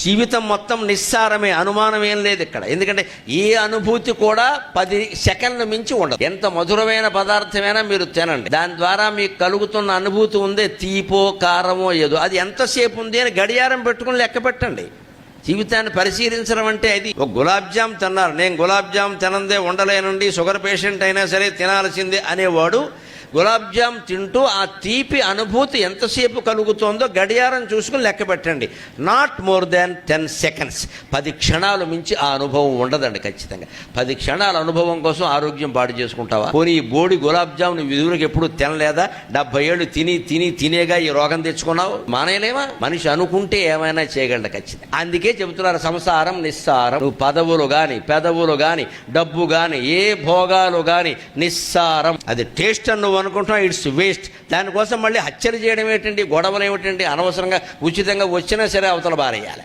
జీవితం మొత్తం నిస్సారమే, అనుమానం ఏం లేదు ఇక్కడ. ఎందుకంటే ఏ అనుభూతి కూడా 10 సెకండ్ల మించి ఉండదు. ఎంత మధురమైన పదార్థమైనా మీరు తినండి, దాని ద్వారా మీకు కలుగుతున్న అనుభూతి ఉందే, తీపో కారమో ఏదో, అది ఎంతసేపు ఉంది అని గడియారం పెట్టుకుని లెక్క పెట్టండి. జీవితాన్ని పరిశీలించడం అంటే అది. ఒక గులాబ్ జామ్ తిన్నారు, నేను గులాబ్ జామ్ తినందే ఉండలేనండి, షుగర్ పేషెంట్ అయినా సరే తినాల్సిందే అనేవాడు గులాబ్ జామ్ తింటూ ఆ తీపి అనుభూతి ఎంతసేపు కలుగుతోందో గడియారం చూసుకుని లెక్క పెట్టండి. Not more than 10 seconds. 10 క్షణాలు మించి ఆ అనుభవం ఉండదండి ఖచ్చితంగా. 10 క్షణాల అనుభవం కోసం ఆరోగ్యం పాడు చేసుకుంటావా? పోనీ ఈ బోడి గులాబ్ జామ్ నువ్వు ఎదురుకు ఎప్పుడు తినలేదా? 70 ఏళ్ళు తినేగా ఈ రోగం తెచ్చుకున్నావు. మానేయలేమా? మనిషి అనుకుంటే ఏమైనా చేయగలడు ఖచ్చితంగా. అందుకే చెబుతున్నారు సంసారం నిస్సారం. నువ్వు పదవులు గాని, పెదవులు గాని, డబ్బు గాని, ఏ భోగాలు గాని నిస్సారం. అది టేస్ట్ అని అనుకుంటున్నావు, ఇట్స్ వేస్ట్. దానికోసం మళ్ళీ హత్యలు చేయడం ఏమిటండి, గొడవలు ఏమిటండి, అనవసరంగా ఉచితంగా వచ్చినా సరే అవతల బారేయాలి.